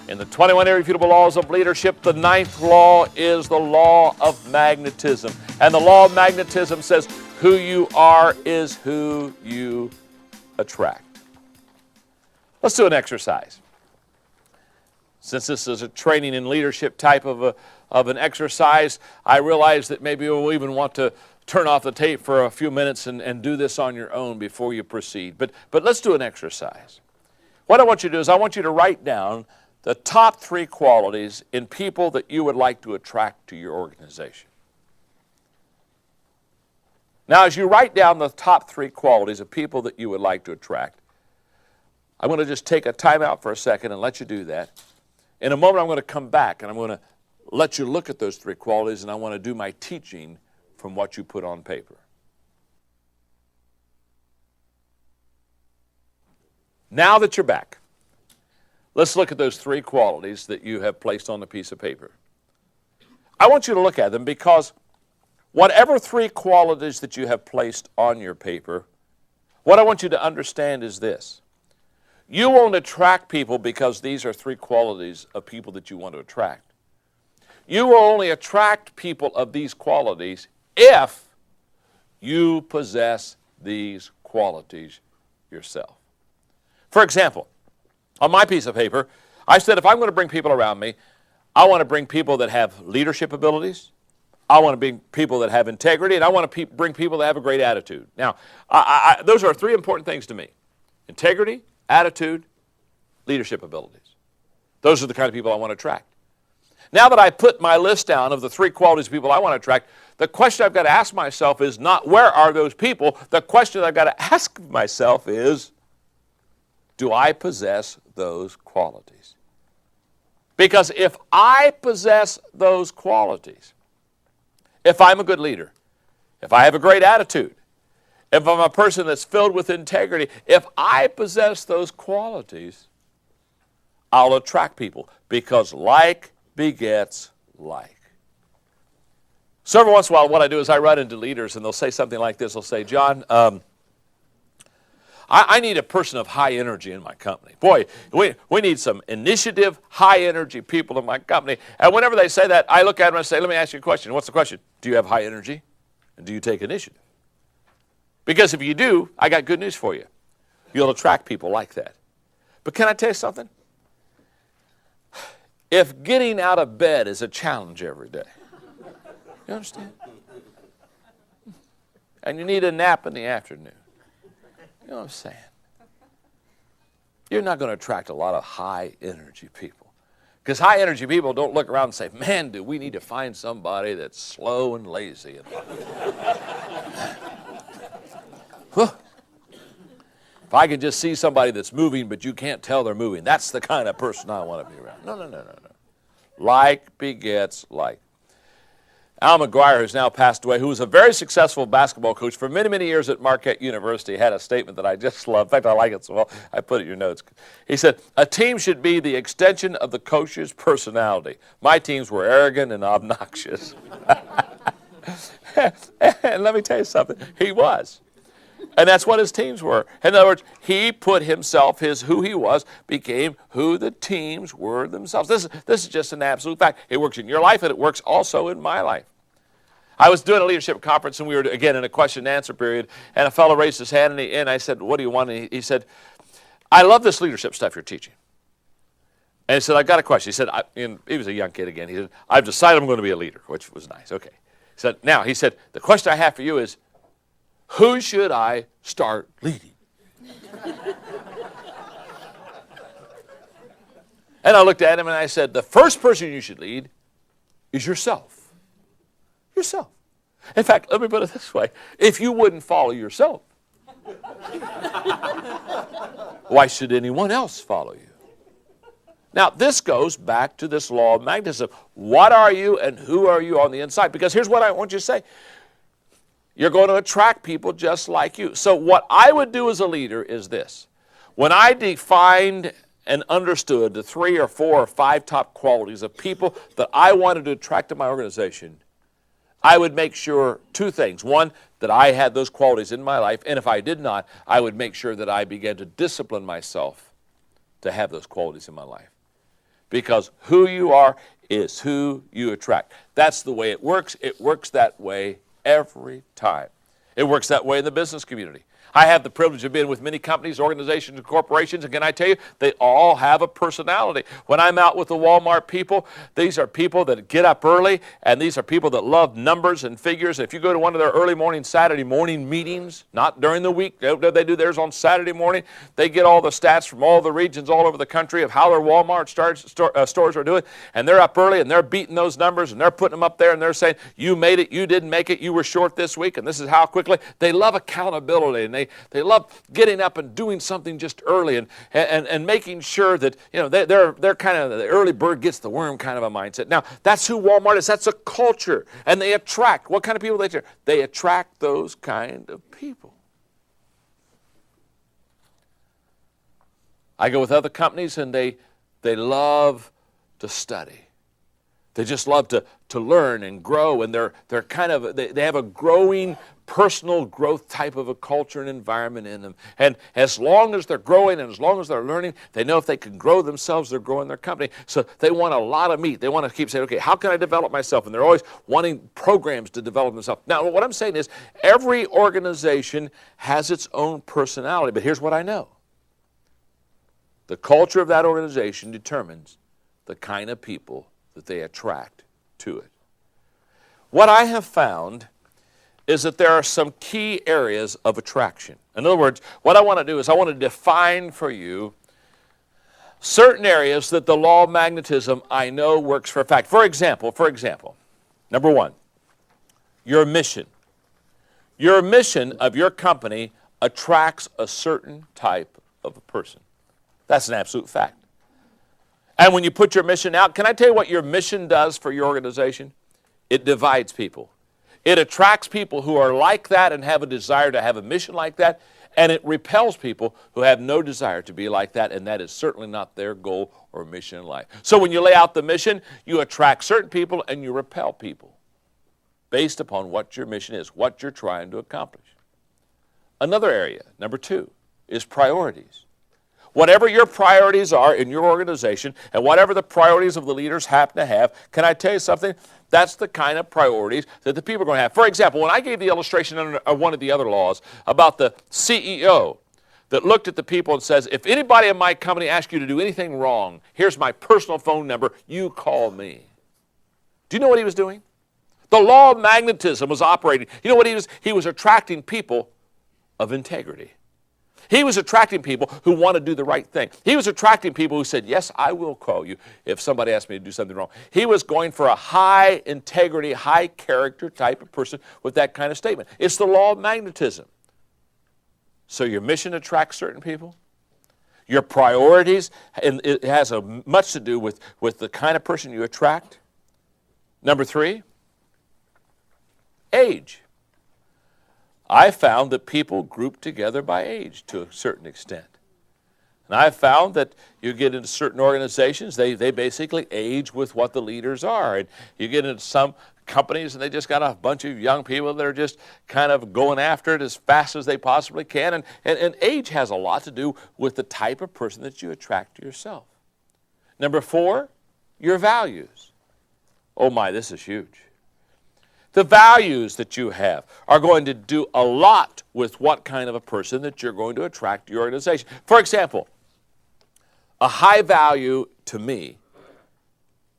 In the 21 Irrefutable Laws of Leadership, the 9th law is the law of magnetism. And the law of magnetism says who you are is who you attract. Let's do an exercise. Since this is a training in leadership type of an exercise, I realize that maybe you'll even want to turn off the tape for a few minutes and do this on your own before you proceed. But let's do an exercise. What I want you to do is I want you to write down the top 3 qualities in people that you would like to attract to your organization. Now, as you write down the top 3 qualities of people that you would like to attract, I'm going to just take a time out for a second and let you do that. In a moment, I'm going to come back and I'm going to let you look at those 3 qualities, and I want to do my teaching from what you put on paper. Now that you're back, let's look at those 3 qualities that you have placed on the piece of paper. I want you to look at them because whatever 3 qualities that you have placed on your paper, what I want you to understand is this. You won't attract people because these are 3 qualities of people that you want to attract. You will only attract people of these qualities if you possess these qualities yourself. For example, on my piece of paper, I said if I'm going to bring people around me, I want to bring people that have leadership abilities, I want to bring people that have integrity, and I want to bring people that have a great attitude. Now, those are 3 important things to me. Integrity, attitude, leadership abilities. Those are the kind of people I want to attract. Now that I put my list down of the 3 qualities of people I want to attract, the question I've got to ask myself is not where are those people? The question I've got to ask myself is, do I possess those qualities? Because if I possess those qualities, if I'm a good leader, if I have a great attitude, if I'm a person that's filled with integrity, if I possess those qualities, I'll attract people because like begets like. So every once in a while what I do is I run into leaders and they'll say something like this. They'll say, John, I need a person of high energy in my company. Boy, we need some initiative, high energy people in my company. And whenever they say that, I look at them and say, let me ask you a question. What's the question? Do you have high energy? And do you take initiative? Because if you do, I got good news for you. You'll attract people like that. But can I tell you something? If getting out of bed is a challenge every day, you understand? And you need a nap in the afternoon, you know what I'm saying? You're not going to attract a lot of high energy people. Because high energy people don't look around and say, man, do we need to find somebody that's slow and lazy. If I could just see somebody that's moving, but you can't tell they're moving, that's the kind of person I want to be around. No. Like begets like. Al McGuire, who's now passed away, who was a very successful basketball coach for many, many years at Marquette University, had a statement that I just love. In fact, I like it so well, I put it in your notes. He said, a team should be the extension of the coach's personality. My teams were arrogant and obnoxious. And let me tell you something, he was. And that's what his teams were. In other words, he put himself, who he was, became who the teams were themselves. This is just an absolute fact. It works in your life, and it works also in my life. I was doing a leadership conference, and we were, again, in a question and answer period, and a fellow raised his hand, and I said, what do you want? And he said, I love this leadership stuff you're teaching. And he said, I got a question. He said, he was a young kid again. He said, I've decided I'm going to be a leader, which was nice. Okay. He said, the question I have for you is, who should I start leading? And I looked at him and I said, the first person you should lead is yourself. Yourself. In fact, let me put it this way. If you wouldn't follow yourself, why should anyone else follow you? Now, this goes back to this law of magnetism. What are you and who are you on the inside? Because here's what I want you to say. You're going to attract people just like you. So what I would do as a leader is this. When I defined and understood the 3 or 4 or 5 top qualities of people that I wanted to attract to my organization, I would make sure 2 things. One, that I had those qualities in my life, and if I did not, I would make sure that I began to discipline myself to have those qualities in my life. because who you are is who you attract. That's the way it works. It works that way every time. It works that way in the business community. I have the privilege of being with many companies, organizations, and corporations, and can I tell you, they all have a personality. When I'm out with the Walmart people, these are people that get up early, and these are people that love numbers and figures. If you go to one of their early morning Saturday morning meetings, not during the week, they do theirs on Saturday morning, they get all the stats from all the regions all over the country of how their Walmart stores are doing, and they're up early, and they're beating those numbers, and they're putting them up there, and they're saying, you made it, you didn't make it, you were short this week, and this is how quickly. They love accountability, and they love getting up and doing something just early and making sure that, they're kind of the early bird gets the worm kind of a mindset. Now, that's who Walmart is. That's a culture. And they attract. What kind of people they attract? They attract those kind of people. I go with other companies and they love to study. They just love to learn and grow, and they're kind of, they have a growing personal growth type of a culture and environment in them. And as long as they're growing and as long as they're learning, they know if they can grow themselves, they're growing their company. So they want a lot of meat. They want to keep saying, okay, how can I develop myself? And they're always wanting programs to develop themselves. Now, what I'm saying is every organization has its own personality, but here's what I know. The culture of that organization determines the kind of people that they attract to it. What I have found is that there are some key areas of attraction. In other words, what I want to do is I want to define for you certain areas that the law of magnetism I know works for a fact. For example, number one, your mission. Your mission of your company attracts a certain type of a person. That's an absolute fact. And when you put your mission out, can I tell you what your mission does for your organization? It divides people. It attracts people who are like that and have a desire to have a mission like that, and it repels people who have no desire to be like that, and that is certainly not their goal or mission in life. So when you lay out the mission, you attract certain people and you repel people based upon what your mission is, what you're trying to accomplish. Another area, number two, is priorities. Whatever your priorities are in your organization and whatever the priorities of the leaders happen to have, can I tell you something? That's the kind of priorities that the people are going to have. For example, when I gave the illustration of one of the other laws about the CEO that looked at the people and says, if anybody in my company asks you to do anything wrong, here's my personal phone number, you call me. Do you know what he was doing? The law of magnetism was operating. You know what he was? He was attracting people of integrity. He was attracting people who want to do the right thing. He was attracting people who said, yes, I will call you if somebody asks me to do something wrong. He was going for a high integrity, high character type of person with that kind of statement. It's the law of magnetism. So your mission attracts certain people. Your priorities, and it has much to do with the kind of person you attract. Number three, age. I found that people group together by age to a certain extent. And I've found that you get into certain organizations, they basically age with what the leaders are. And you get into some companies and they just got a bunch of young people that are just kind of going after it as fast as they possibly can. And age has a lot to do with the type of person that you attract to yourself. Number four, your values. Oh my, this is huge. The values that you have are going to do a lot with what kind of a person that you're going to attract to your organization. For example, a high value to me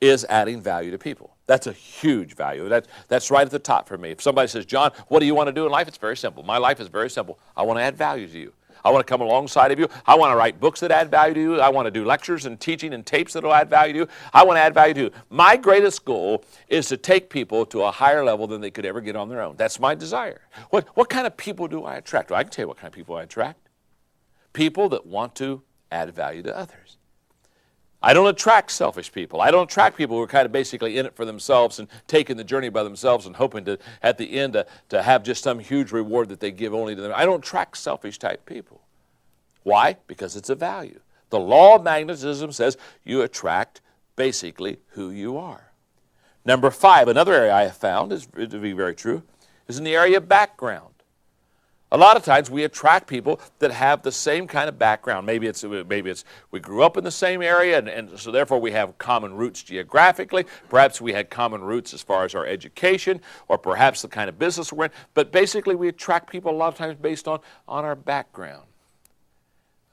is adding value to people. That's a huge value. That's right at the top for me. If somebody says, John, what do you want to do in life? It's very simple. My life is very simple. I want to add value to you. I want to come alongside of you. I want to write books that add value to you. I want to do lectures and teaching and tapes that will add value to you. I want to add value to you. My greatest goal is to take people to a higher level than they could ever get on their own. That's my desire. What kind of people do I attract? Well, I can tell you what kind of people I attract. People that want to add value to others. I don't attract selfish people. I don't attract people who are kind of basically in it for themselves and taking the journey by themselves and hoping to, at the end, to have just some huge reward that they give only to them. I don't attract selfish type people. Why? Because it's a value. The law of magnetism says you attract basically who you are. Number five, another area I have found is to be very true, is in the area of background. A lot of times we attract people that have the same kind of background. Maybe it's we grew up in the same area, and so therefore we have common roots geographically. Perhaps we had common roots as far as our education, or perhaps the kind of business we're in. But basically we attract people a lot of times based on our background.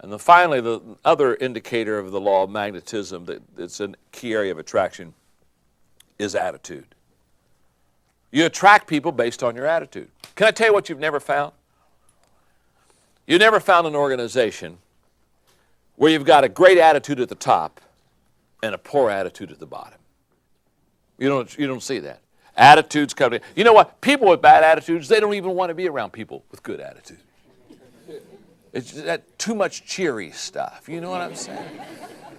And then finally, the other indicator of the law of magnetism that's a key area of attraction is attitude. You attract people based on your attitude. Can I tell you what you've never found? You never found an organization where you've got a great attitude at the top and a poor attitude at the bottom. You don't see that. Attitudes come in. You know what? People with bad attitudes, they don't even want to be around people with good attitude. It's that too much cheery stuff. You know what I'm saying?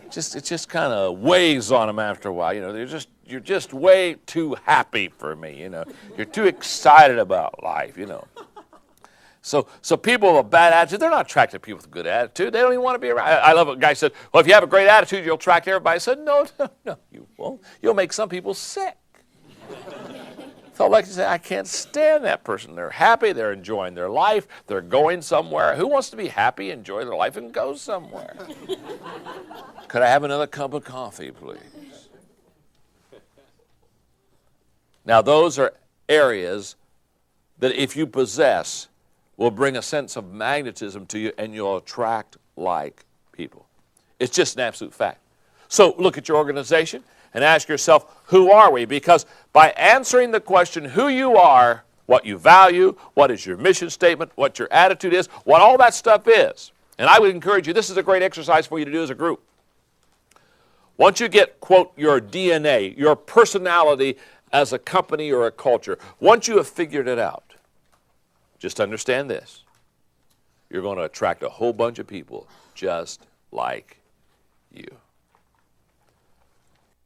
It just kind of weighs on them after a while. You know, you're just way too happy for me. You know, you're too excited about life. You know. So people with a bad attitude, they're not attracted to people with a good attitude. They don't even want to be around. I love a guy said, well, if you have a great attitude, you'll attract everybody. I said, no, you won't. You'll make some people sick. Felt like you say, I can't stand that person. They're happy, they're enjoying their life, they're going somewhere. Who wants to be happy, enjoy their life, and go somewhere? Could I have another cup of coffee, please? Now, those are areas that if you possess, will bring a sense of magnetism to you, and you'll attract like people. It's just an absolute fact. So look at your organization and ask yourself, who are we? Because by answering the question who you are, what you value, what is your mission statement, what your attitude is, what all that stuff is, and I would encourage you, this is a great exercise for you to do as a group. Once you get, quote, your DNA, your personality as a company or a culture, once you have figured it out, just understand this. You're going to attract a whole bunch of people just like you.